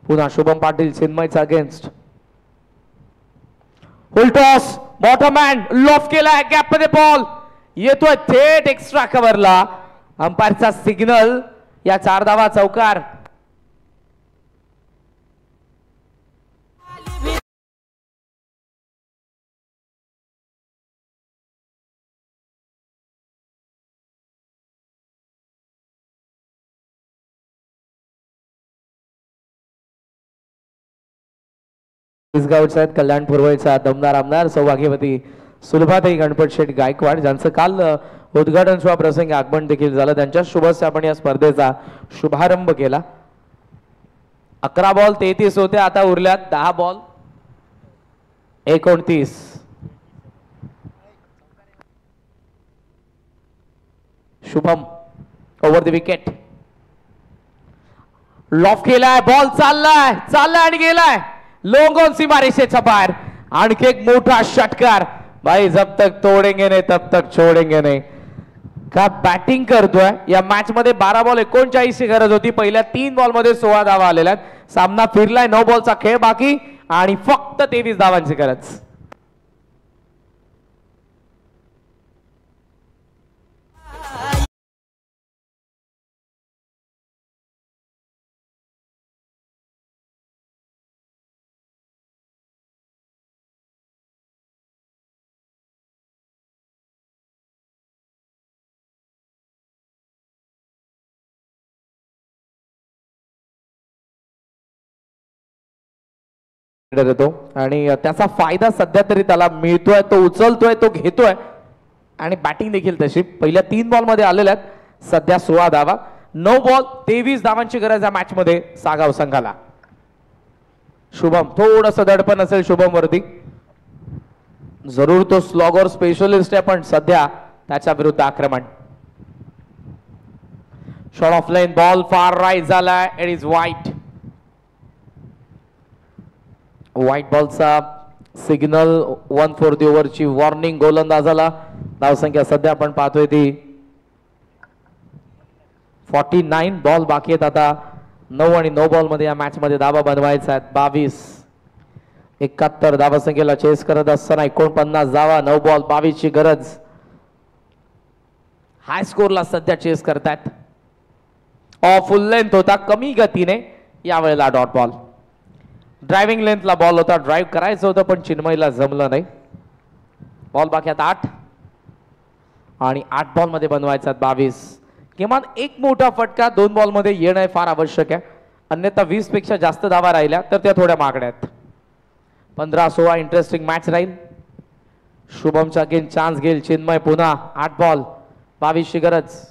पुन्हा शुभम पाटील चिन्मयचा against. Full toss bottom hand loft केलाय, गॅप मध्ये बॉल येतोय थेट एक्स्ट्रा कव्हरला. अंपायरचा सिग्नल, या 4 धावा चौकार. गावचे आहेत कल्याण पूर्वचा दमदार आमदार सौभाग्यवती सुलभाताई गणपत शेठ गायकवाड, ज्यांचं काल उद्घाटन सोहळा प्रसंगी आगमन देखील झालं. त्यांच्या शुभस्य आपण या स्पर्धेचा शुभारंभ केला. 11 बॉल 33 होते, आता उरल्यात 10 ball 29. Shubham over the wicket, loaf केलाय, बॉल चाललाय आणि गेलाय लॉन्ग ऑन सीमारेषेच्या बाहेर. आणखी एक मोठा षटकार. भाई जब तक तोडेंगे नाही तब तक छोडेंगे नाही. का बॅटिंग करतोय. या मॅच मध्ये 12 बॉल 39 ची गरज होती. पहिल्या 3 बॉल मध्ये 16 धावा आलेल्या आहेत. सामना फिरलाय, 9 बॉलचा खेळ बाकी आणि फक्त 23 धावांची गरज. आणि त्याचा फायदा सध्या तरी त्याला मिळतोय, तो उचलतोय, तो घेतोय आणि बॅटिंग देखील तशी. पहिल्या 3 बॉल मध्ये आलेल्या आहेत सध्या 16 धावा. 9 बॉल 23 धावांची गरज या मॅच मध्ये सागाव संघाला. शुभम थोडस दडपण असेल शुभम वरती, जरूर तो स्लॉगर स्पेशलिस्ट आहे, पण सध्या त्याच्या विरुद्ध आक्रमण. शॉट ऑफ लाईन बॉल फार राईट झालाय, इट इज वाईट. व्हाईट बॉलचा सिग्नल, 1 फॉर दी ओव्हरची वॉर्निंग गोलंदाजाला. धावसंख्या सध्या आपण पाहतोय ती 49. बॉल बाकी आहेत आता 9 आणि 9 बॉल मध्ये या मॅच मध्ये धावा बनवायचा आहेत 22. 71 धावसंख्येला चेस करत असताना 49 धावा, 9 बॉल 22 ची गरज. हाय स्कोरला सध्या चेस करतायत. ऑफ फुल लेंथ होता, कमी गतीने यावेळेला डॉट बॉल. ड्रायव्हिंग लेंथला बॉल होता, ड्राईव्ह करायचं होतं पण चिन्मयला जमलं नाही. बॉल बाकी आता 8 आणि 8 बॉल मध्ये बनवायचा 22. किमान एक मोठा फटका 2 बॉल मध्ये येणं फार आवश्यक आहे, अन्यथा 20 पेक्षा जास्त धावा राहिल्या तर त्या थोड्या मागण्या आहेत. 15-16 इंटरेस्टिंग मॅच राहील. शुभमचा गेम चान्स घेईल चिन्मय. पुन्हा 8 बॉल 22 ची गरज.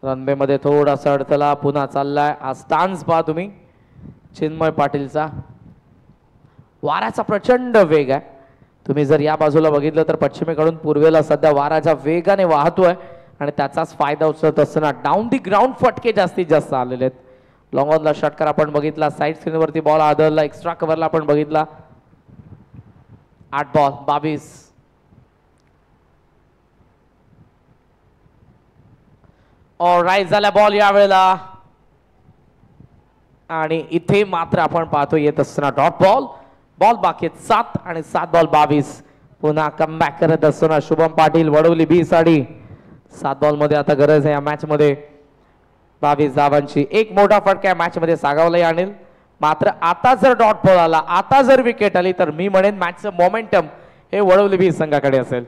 रनवे मध्ये थोडासा अडथळा, पुन्हा चाललाय. हा स्टान्स पहा तुम्ही चिन्मय पाटीलचा. वाऱ्याचा प्रचंड वेग आहे. तुम्ही जर या बाजूला बघितलं तर पश्चिमेकडून पूर्वेला सध्या वाऱ्याच्या वेगाने वाहतोय आणि त्याचाच फायदा उचलत असताना डाऊन दी ग्राउंड फटके जास्तीत जास्त आलेले आहेत. लॉंग ऑनला षटकार आपण बघितला, साईड स्क्रीनवरती बॉल आदळला, एक्स्ट्रा कव्हरला आपण बघितला. 8 बॉल 22. ऑलराईट झाला बॉल यावेळेला आणि इथे मात्र आपण पाहतो येत असताना डॉट बॉल. बॉल बाकी 7 आणि 7 बॉल 22. पुन्हा कमबॅक करत असताना शुभम पाटील वडवली 20 आणि 7 बॉल मध्ये आता गरज आहे या मॅच मध्ये 22 धावांची. एक मोठा फटका या मॅच मध्ये सागावलाही आणेल. मात्र आता जर डॉट बॉल आला, आता जर विकेट आली तर मी म्हणेन मॅचचं मोमेंटम हे वडवली 20 संघाकडे असेल.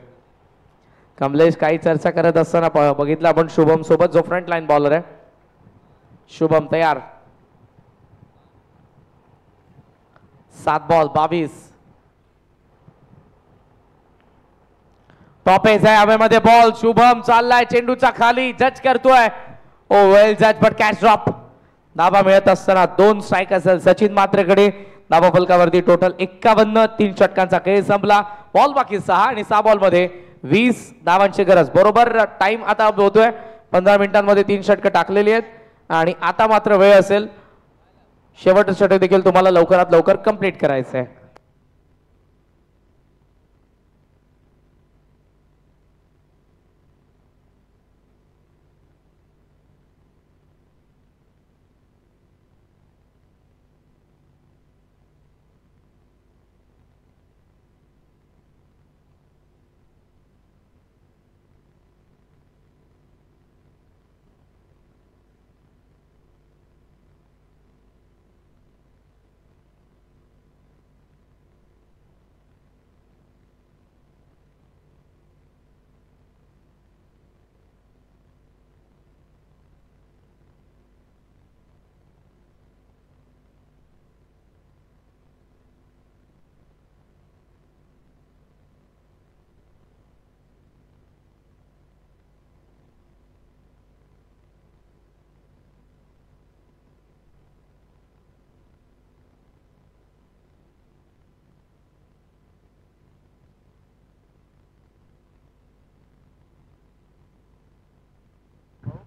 कमलेश काही चर्चा करत असताना बघितलं आपण शुभम सोबत, जो फ्रंट लाईन बॉलर आहे. शुभम तयार. 7 बॉल 22. टॉप एज आहे हवेमध्ये बॉल. शुभम चाललाय चेंडूचा खाली, जज करतोय. ओ वेल जज बट कॅच ड्रॉप. धाबा मिळत असताना 2 स्ट्राईक असेल सचिन मात्रेकडे. धाबा फलकावरती टोटल 51. 3 षटकांचा खेळ संपला. बॉल बाकी 6 आणि 6 बॉल मध्ये 20 धावांची गरज. बरोबर टाइम आता होतोय. 15 मिनिटांमध्ये 3 षटकं टाकलेली आहेत आणि आता मात्र वेळ असेल शेवटचं षटक देखील तुम्हाला लवकरात लवकर कंप्लीट करायचं आहे.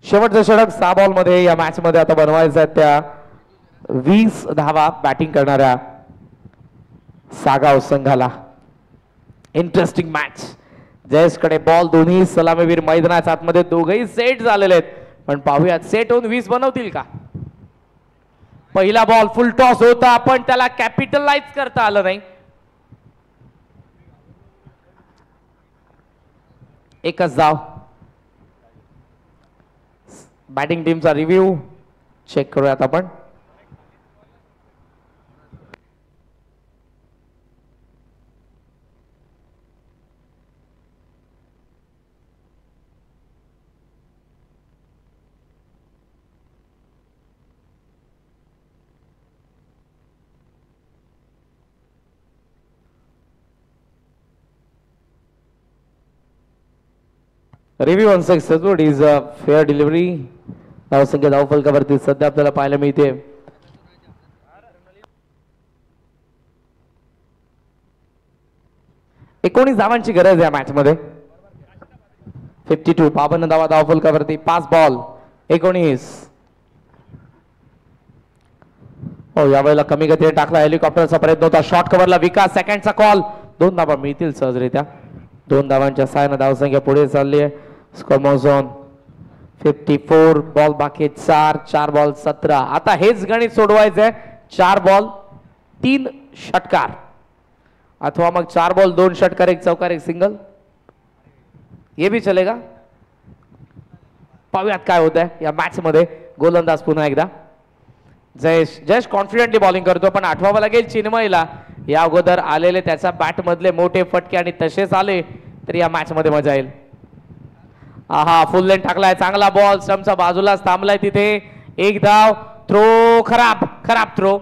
शेवटचं षटक 6 बॉल मध्ये या मॅच मध्ये आता बनवायचं आहे त्या 20 धावा बॅटिंग करणाऱ्या सागाव संघाला. Interesting match. जयेश कडे बॉल, दोन्ही सलामीवीर मैदानाच्या आतमध्ये दोघेही सेट झालेले आहेत, पण पाहूयात सेट होऊन 20 बनवतील का. पहिला बॉल फुल टॉस होता पण त्याला कॅपिटलाइज करता आलं नाही. एकच धाव. बॅटिंग टीमचा रिव्ह्यू चेक करूयात आपण. Review unsuccessful is a fair delivery. धावसंख्या धावफलकावरती सध्या आपल्याला पाहायला मिळते 19 धावांची गरज या मॅच मध्ये. 52 52 धावा धावफलकावरती. 5 बॉल 19. हो, यावेळेला कमी गतीने टाकला. हेलिकॉप्टरचा प्रयत्न होता. शॉर्ट कव्हरला विकास. सेकंडचा कॉल. 2 धावा मिळतील सहजरित्या. 2 धावांच्या सहाय्याने धावसंख्या पुढे चालली आहे. स्कोर मोजून 54. बॉल बाकी 4 बॉल 17. आता हेच गणित सोडवायचंय. 4 बॉल 3 षटकार अथवा मग 4 बॉल 2 षटकार 1 चौकार 1 सिंगल, ये भी चलेगा. पाहूयात काय होत आहे या मॅच मध्ये. गोलंदाज पुन्हा एकदा जयेश कॉन्फिडेंटली बॉलिंग करतो, पण आठवावं लागेल चिन्मयला या अगोदर आलेले त्याचा बॅट मधले मोठे फटके आणि तसेच आले तर या मॅच मध्ये मजा येईल. आहा, फुल लेन टाकलाय. चांगला बॉल स्टंपच्या बाजूलाच थांबलाय तिथे. 1 धाव. थ्रो खराब थ्रो,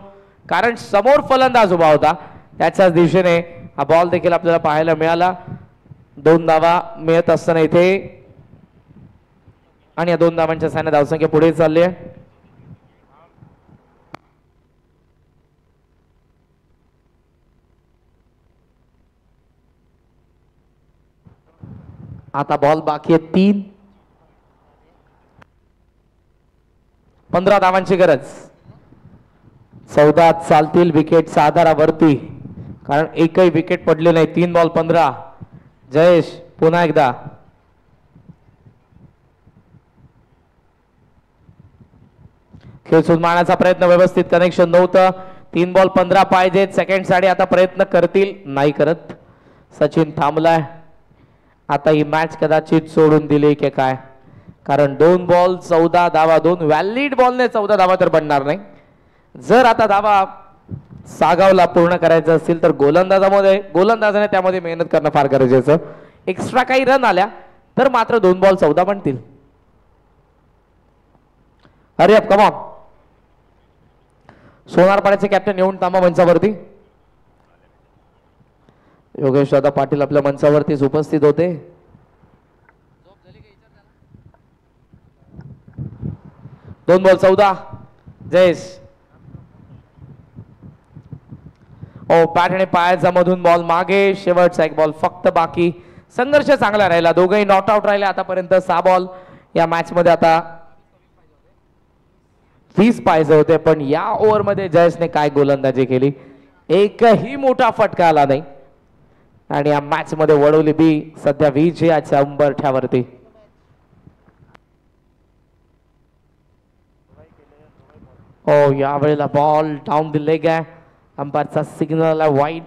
कारण समोर फलंदाज उभा होता त्याच्याच दिशेने हा बॉल देखील आपल्याला पाहायला मिळाला. 2 धावा मिळत असताना इथे आणि या 2 धावांच्या साहाय्याने धावसंख्या पुढे चालली आहे. आता बॉल बाकी आहे 3. 15 धावांची गरज. 14 चालतील विकेटच्या आधारावरती, कारण एकही विकेट पडले नाही. 3 बॉल 15. जयेश पुन्हा एकदा. खेळ सुधारण्याचा प्रयत्न, व्यवस्थित कनेक्शन नव्हतं. 3 बॉल 15 पाहिजेत. सेकंड साठी आता प्रयत्न करतील, नाही करत. सचिन थांबलाय. आता ही मॅच कदाचित सोडून दिली की काय, कारण 2 बॉल 14 धावा. 2 व्हॅलिड बॉलने 14 धावा तर बनणार नाही. जर आता धावा सागावला पूर्ण करायचं असतील तर गोलंदाजाने त्यामध्ये मेहनत करणं फार गरजेचं. एक्स्ट्रा काही रन आल्या तर मात्र 2 बॉल 14 बनतील. Hurry up, come on. सोनारपाड्याचे कॅप्टन येऊन थांबा मंचावरती. योगेश दादा पाटील आपल्या मंचावरतीच उपस्थित होते. दोन बॉल 14. जयेश. ओ, पॅट आणि पायाचा मधून बॉल मागे. शेवटचा 1 बॉल फक्त बाकी. संघर्ष चांगला राहिला. दोघेही नॉट आउट राहिले आतापर्यंत. 6 बॉल या मॅच मध्ये. आता 20 पाहिजे होते, पण या ओव्हर मध्ये जयेशने काय गोलंदाजी केली. एकही मोठा फटका आला नाही आणि या मॅच मध्ये वडवली बी सध्या विजयाच्या उंबरठ्यावरती. ओ, यावेळेला बॉल डाऊन द लेग आहे. अंपायरचा सिग्नल आहे वाईड.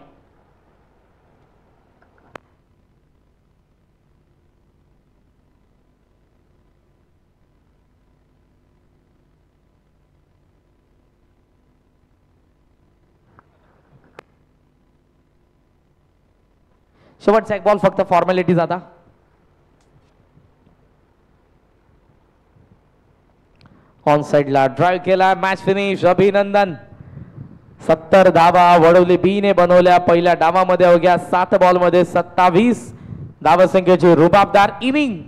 शेवटचा 1 बॉल फक्त फॉर्मॅलिटी जाता. ऑन साइडला ड्राइव्ह केला. Match finish. अभिनंदन. 70 धावा वडवली बी ने बनवल्या पहिल्या डावामध्ये. अवघ्या 7 बॉल मध्ये 27 धावसंख्येची रुबाबदार इनिंग